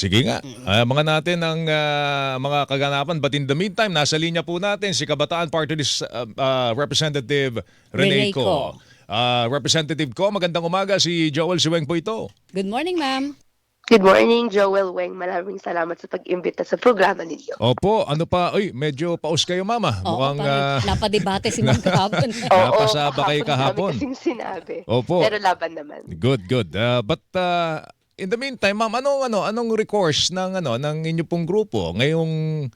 Sige nga, Mm. mga natin ang mga kaganapan. But in the meantime, nasa linya po natin si Kabataan Party List Representative Rene Renee Co. ko. Representative Co, magandang umaga. Si Joel Siweng po ito. Good morning, ma'am. Good morning, Joel Weng. Maraming salamat sa pag-imbita sa programa ninyo. Opo, ano pa? Uy, medyo paus kayo, mama. Oo, Mukhang parang napadebate si ma'am kahapon. Oo, napasaba kayo kahapon dami kahapon. kasing sinabi. Opo, Pero laban naman. good, good. But in the meantime, ma'am, anong recourse ng inyo pong grupo ngayong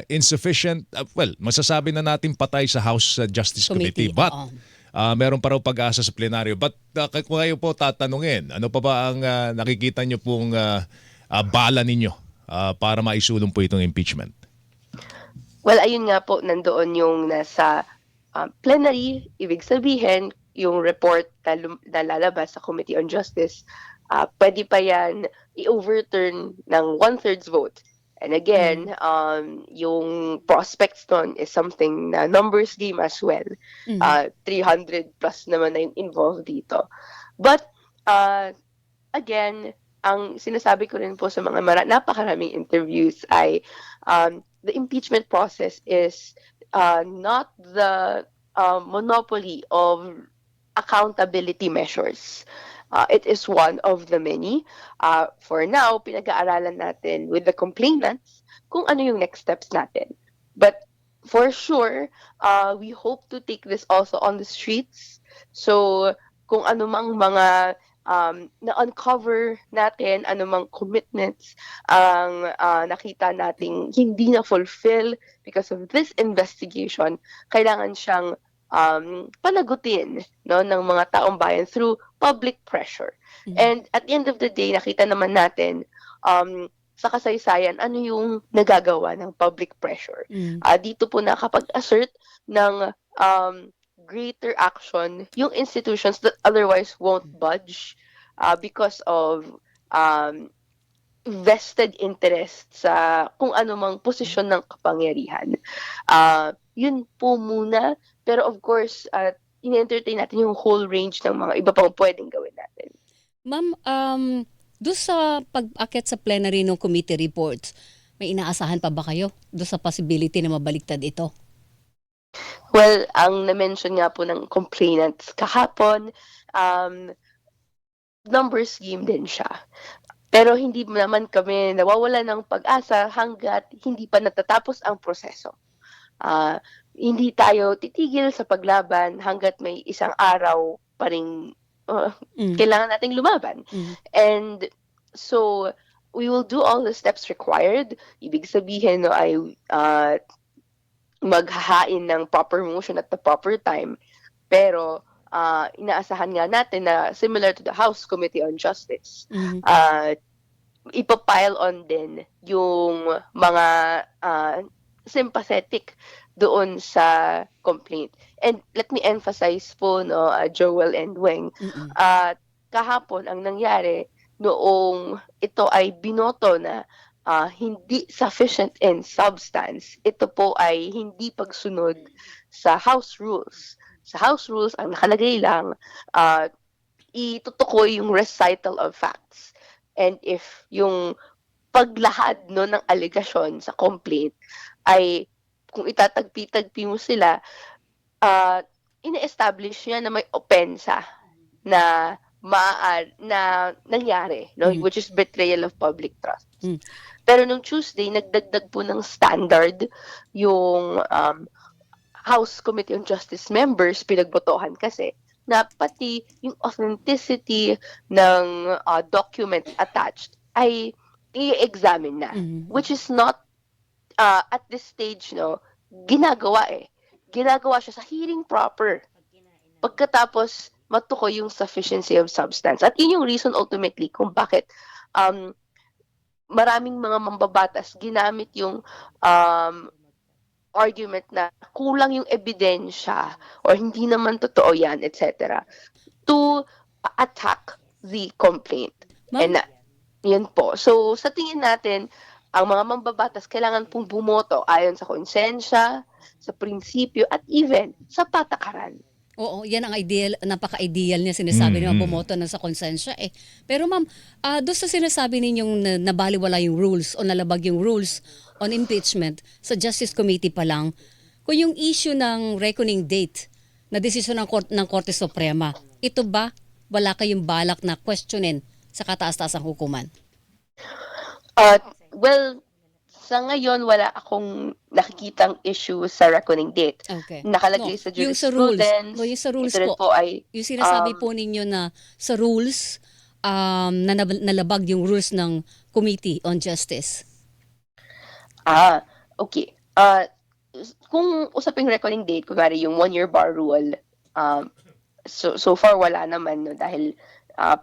insufficient, well, masasabi na natin patay sa House Justice Committee. Committee, But oo. meron pa raw pag-asa sa plenaryo. But kung kayo po tatanungin, ano pa ba ang nakikita nyo pong bala ninyo para maisulong po itong impeachment? Well, ayun nga po, nandoon yung nasa plenary, ibig sabihin, yung report na lalabas sa Committee on Justice, pwede pa yan i-overturn ng one-thirds vote. And again, yung prospects nun is something na numbers game as well. 300 plus naman na yung involved dito. But, again, ang sinasabi ko rin po sa mga napakaraming interviews ay the impeachment process is not the monopoly of accountability measures. It is one of the many. For now, pinag-aaralan natin with the complainants kung ano yung next steps natin. But for sure, we hope to take this also on the streets. So kung ano mang mga na-uncover natin, anumang commitments ang nakita nating hindi na-fulfill because of this investigation, kailangan siyang panagutin ng mga taong bayan through public pressure. And at the end of the day, nakita naman natin sa kasaysayan ano yung nagagawa ng public pressure. Dito po nakapag-assert ng greater action yung institutions that otherwise won't budge because of vested interest sa kung anumang posisyon ng kapangyarihan. Yun po muna. Pero of course, in-entertain natin yung whole range ng mga iba pang pwedeng gawin natin. Ma'am, doon sa pag-akit sa plenary ng committee reports, may inaasahan pa ba kayo doon sa possibility na mabaliktad ito? Well, ang na-mention nga po ng complainants kahapon, numbers game din siya. Pero hindi naman kami nawawala ng pag-asa hanggat hindi pa natatapos ang proseso. Hindi tayo titigil sa paglaban hanggat may isang araw pa rin kailangan nating lumaban. And so, we will do all the steps required. Ibig sabihin ay maghahain ng proper motion at the proper time. Pero inaasahan nga natin na similar to the House Committee on Justice, ipapile on din yung mga sympathetic doon sa complaint. And let me emphasize po, Joel and Weng, kahapon ang nangyari noong ito ay binoto na hindi sufficient in substance, ito po ay hindi pagsunod sa House Rules. Sa House Rules, ang nakalagay lang, itutukoy yung recital of facts. And if yung paglahad ng allegation sa complaint ay kung itatagpi-tagpi mo sila, ina-establish niya na may opensa na nangyari, which is betrayal of public trust. Pero nung Tuesday, nagdagdag po ng standard yung House Committee on Justice members, pinagbotohan kasi, na pati yung authenticity ng document attached ay i-examine na. Which is not, at this stage, ginagawa Ginagawa siya sa hearing proper. Pagkatapos, matukoy yung sufficiency of substance. At yun yung reason ultimately kung bakit maraming mga mambabatas ginamit yung argument na kulang yung ebidensya or hindi naman totoo yan, etc. to attack the complaint. And yun po. So, sa tingin natin, ang mga mambabatas kailangan pong bumoto ayon sa konsensya, sa prinsipyo, at even sa patakaran. Oo, yan ang ideal, napaka-ideal niya sinasabi niya bumoto na sa konsensya eh. Pero ma'am, doon sa sinasabi ninyong nabaliwala yung rules o nalabag yung rules on impeachment sa Justice Committee pa lang, kung yung issue ng reckoning date na desisyon ng Korte Suprema, ito ba wala kayong balak na questionin sa kataas-taasang hukuman? Well, sa ngayon, wala akong nakikitang issue sa reckoning date. Okay. Nakalagay sa yung sa rules, jurisprudence. yung sa rules Ito rin po, po ay yung sinasabi po ninyo na sa rules, nalabag yung rules ng Committee on Justice. Okay. Kung usaping reckoning date, kunwari yung 1-year bar rule, so far wala naman, no, dahil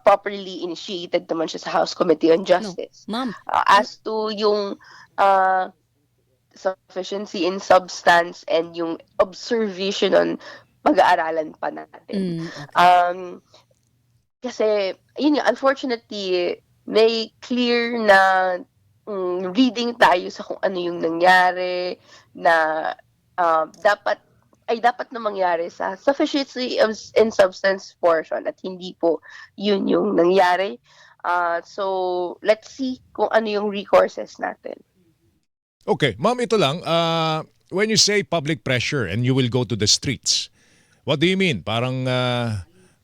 properly initiated naman siya sa House Committee on Justice. Ma'am, As to yung sufficiency in substance and yung observation on pag-aaralan pa natin. okay. Kasi, yun nga, unfortunately, may clear na reading tayo sa kung ano yung nangyari na dapat na mangyari sa sufficiency in substance portion at hindi po yun yung nangyari. So, let's see kung ano yung recourses natin. Okay, ma'am, ito lang. When you say public pressure and you will go to the streets, what do you mean? Parang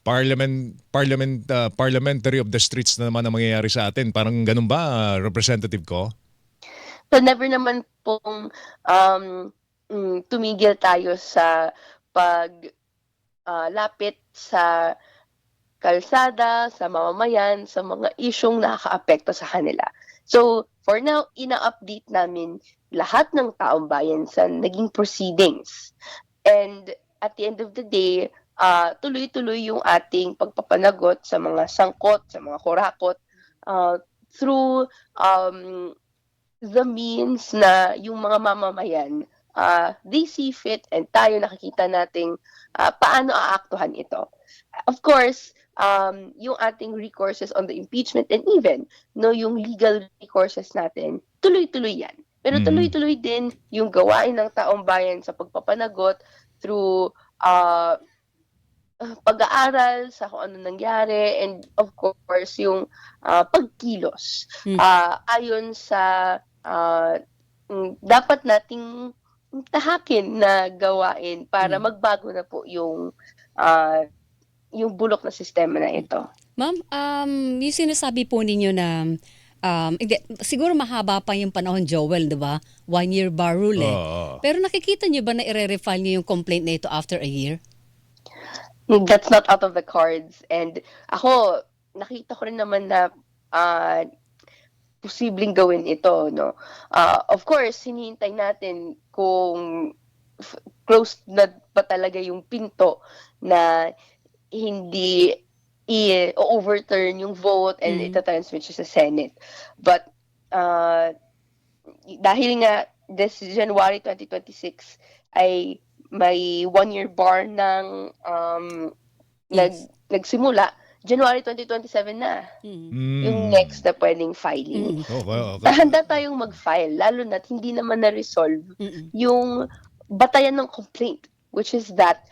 parliamentary of the streets na naman ang mangyayari sa atin. Parang ganun ba, representative ko? So, never naman pong tumigil tayo sa lapit sa kalsada, sa mamamayan, sa mga isyong nakakaapekto sa kanila. So, for now, ina-update namin lahat ng taong bayan sa naging proceedings. And at the end of the day, tuloy-tuloy yung ating pagpapanagot sa mga sangkot, sa mga kurakot, through the means na yung mga mamamayan, they see fit and tayo nakikita nating paano aaktuhan ito. Of course, yung ating recourses on the impeachment and even yung legal recourses natin, tuloy-tuloy yan. Pero tuloy-tuloy din yung gawain ng taong bayan sa pagpapanagot through pag-aaral sa kung ano nangyari and of course yung pagkilos ayon sa dapat nating tahakin na gawain para magbago na po yung bulok na sistema na ito. Ma'am, yung sinasabi po ninyo na siguro mahaba pa yung panahon, Joel, di ba? 1-year bar rule eh. Pero nakikita niyo ba na i-refile niyo yung complaint na ito after a year? That's not out of the cards. And ako, nakita ko rin naman na posibleng gawin ito, no? Of course, hinihintay natin kung closed na pa talaga yung pinto na hindi i-overturn yung vote and ita-transmit siya sa Senate. But dahil nga this January 2026 ay may 1-year bar ng nagsimula, January 2027 na. Yung next na pwedeng filing. Okay. Handa tayong mag-file, lalo na't hindi naman na-resolve yung batayan ng complaint, which is that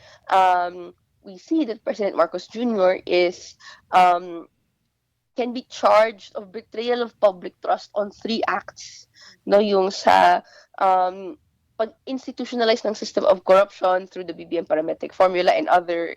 we see that President Marcos Jr. Can be charged of betrayal of public trust on 3 acts. No, yung sa pag-institutionalize ng system of corruption through the BBM parametric formula and other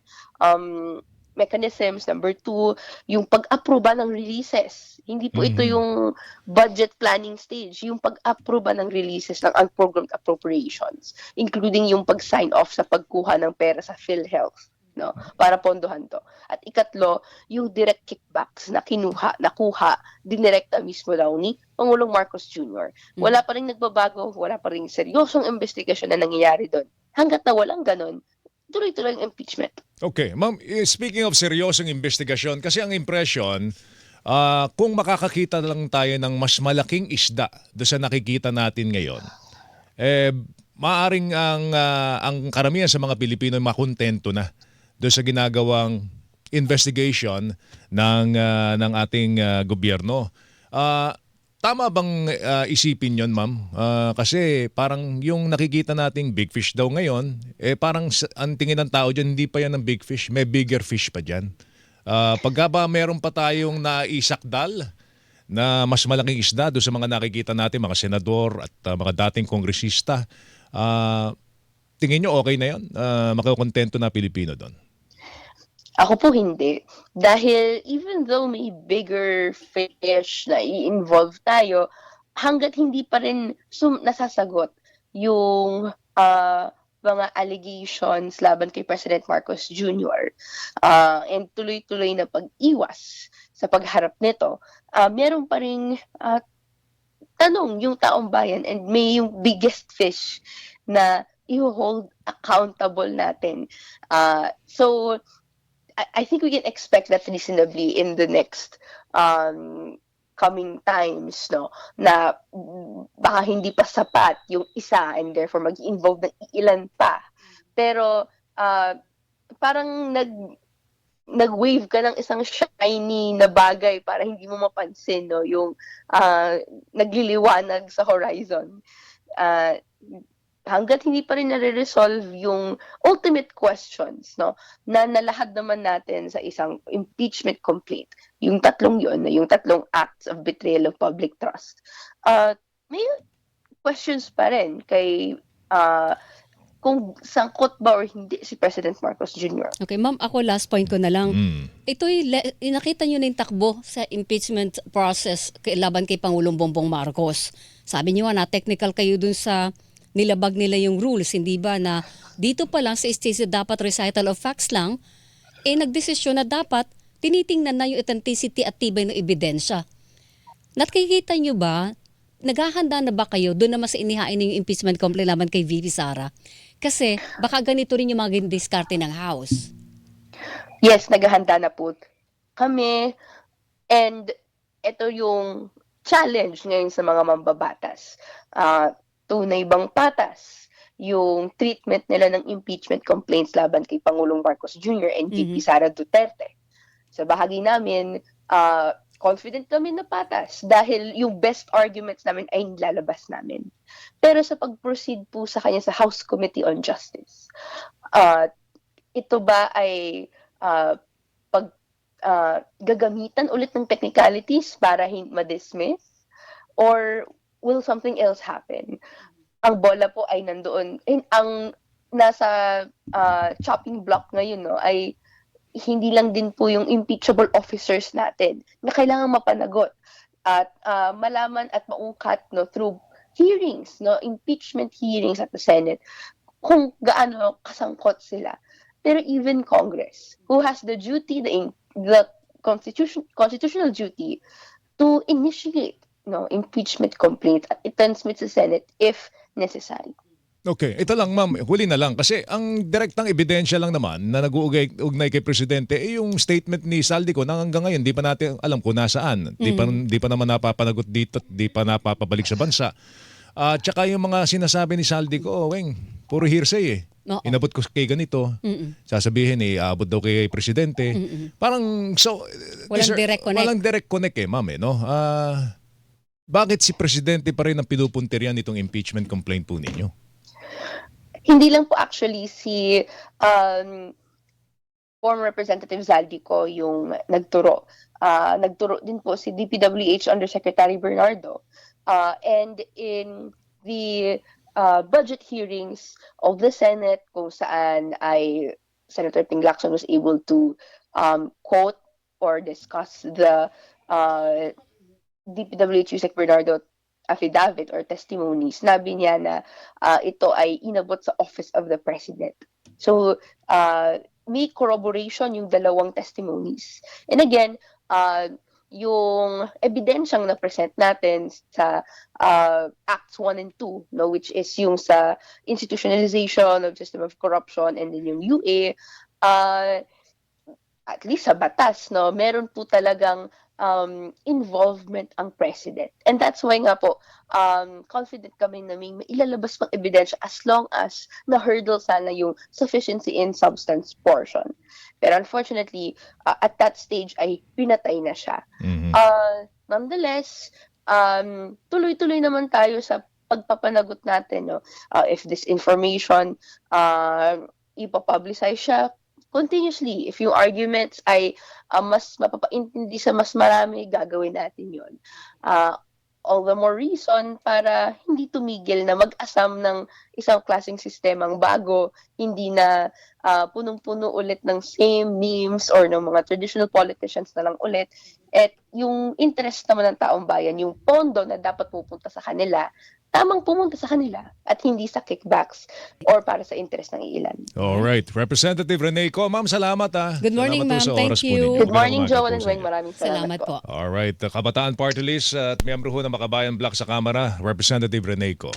mechanisms. Number 2, yung pag-aproba ng releases. Hindi po ito yung budget planning stage, yung pag-aproba ng releases ng unprogrammed appropriations, including yung pag-sign off sa pagkuha ng pera sa PhilHealth, no, para pondohan to. At ikatlo, yung direct kickbacks na nakuha dinirekta mismo daw ni Pangulong Marcos Jr. Wala pa rin nagbabago, wala pa rin seryosong investigasyon na nangyayari doon. Hanggat na walang ganon, tuloy-tuloy ang impeachment. Okay, ma'am, speaking of seryosong investigasyon, kasi ang impression, kung makakakita lang tayo ng mas malaking isda doon sa nakikita natin ngayon, maaring ang karamihan sa mga Pilipino ay makontento na doon sa ginagawang investigation ng ating gobyerno. tama bang isipin yon, ma'am? Kasi parang yung nakikita nating big fish daw ngayon, parang ang tingin ng tao dyan, hindi pa yan ang big fish. May bigger fish pa dyan. Pagka ba meron pa tayong naisakdal na mas malaking isda doon sa mga nakikita natin, mga senador at mga dating kongresista, tingin nyo okay na yun? Makakontento na Pilipino doon? Ako po hindi. Dahil even though may bigger fish na i-involve tayo, hanggat hindi pa rin nasasagot yung mga allegations laban kay President Marcos Jr. And tuloy-tuloy na pag-iwas sa pagharap nito, meron pa ring tanong yung taong bayan and may yung biggest fish na i-hold accountable natin. So, I think we can expect that reasonably in the next coming times, no, na baka hindi pa sapat yung isa and therefore mag-involve ng ilan pa. Pero parang nag-wave ka ng isang shiny na bagay para hindi mo mapansin, no, yung nagliliwanag sa horizon. Hanggat hindi pa rin nare-resolve yung ultimate questions, no, na nalahad naman natin sa isang impeachment complaint, yung tatlong acts of betrayal of public trust, may questions pa rin kay kung sangkot ba or hindi si President Marcos Jr. Okay, ma'am, ako last point ko na lang. Ito'y nakita nyo na yung takbo sa impeachment process laban kay Pangulong Bongbong Marcos. Sabi nyo na technical kayo dun sa nilabag nila yung rules, hindi ba, na dito pa lang sa STC dapat recital of facts lang, nagdesisyon na dapat tinitingnan na yung authenticity at tibay ng ebidensya. Nakikita nyo ba, naghahanda na ba kayo doon naman sa inihain yung impeachment complaint laban kay VP Sara? Kasi baka ganito rin yung mga diskarte ng House. Yes, naghahanda na po kami, and ito yung challenge ngayon sa mga mambabatas. Tunay bang patas yung treatment nila ng impeachment complaints laban kay Pangulong Marcos Jr. and VP Sara Duterte? Sa bahagi namin, confident kami na patas dahil yung best arguments namin ay nilalabas namin. Pero sa pag-proceed po sa kanya sa House Committee on Justice, ito ba ay gagamitan ulit ng technicalities para ma-dismiss? Or will something else happen? Ang bola po ay nandoon. Ang nasa chopping block ngayon, no, ay hindi lang din po yung impeachable officers natin na kailangan mapanagot at malaman at maungkat, no, through hearings, no, impeachment hearings at the Senate, kung gaano kasangkot sila. Pero even Congress, who has the duty, the constitutional duty to initiate, no, impeachment complaint at i-transmit sa Senate if necessary. Okay, ito lang ma'am, huli na lang kasi ang direktang ebidensya lang naman na nag-uugnay kay Presidente yung statement ni Saldico na hanggang ngayon di pa natin alam kung nasaan. Di pa naman napapanagot dito, di pa napapabalik sa bansa. Tsaka yung mga sinasabi ni Saldico, weng, puro hearsay eh. Oo. Inabot ko kay ganito, sasabihin abot daw kay Presidente. Parang so Walang direct connect. Walang direct connect ma'am no. Bakit si Presidente pa rin ang pinupuntiryan nitong impeachment complaint po ninyo? Hindi lang po actually si former Representative Zaldico yung nagturo. Nagturo din po si DPWH Undersecretary Bernardo. And in the budget hearings of the Senate, kung saan ay Senator Ping Lacson was able to quote or discuss the DPWH Yusek Bernardo affidavit or testimony, sinabi niya na ito ay inabot sa Office of the President. So, may corroboration yung dalawang testimonies. And again, yung ebidensyang na-present natin sa Acts 1 and 2, no, which is yung sa institutionalization of system of corruption, and then yung UA, at least sa batas, no, meron po talagang involvement ang president. And that's why nga po, confident kami na may ilalabas pang ebidensya as long as na-hurdle sana yung sufficiency in substance portion. Pero unfortunately, at that stage ay pinatay na siya. Nonetheless, tuloy-tuloy naman tayo sa pagpapanagot natin, no? If this information, ipapublicize siya continuously. If yung arguments ay mas mapapaintindi sa mas marami, gagawin natin yun. All the more reason para hindi tumigil na mag-asam ng isang klaseng sistemang bago, hindi na punong-puno ulit ng same memes or ng mga traditional politicians na lang ulit. At yung interest naman ng taong bayan, yung pondo na dapat pupunta sa kanila, tamang pumunta sa kanila at hindi sa kickbacks or para sa interest ng ilan. Alright. Representative Rene Co. Ma'am, salamat Good morning, Salamat po ma'am. sa Thank oras po you. ninyo. Good morning, Magandang Joel umaga and po sa Wayne. inyo. Maraming Salamat po. Alright. Kabataan Party List at miyembro ho ng Makabayan Bloc sa Kamara, Representative Rene Co.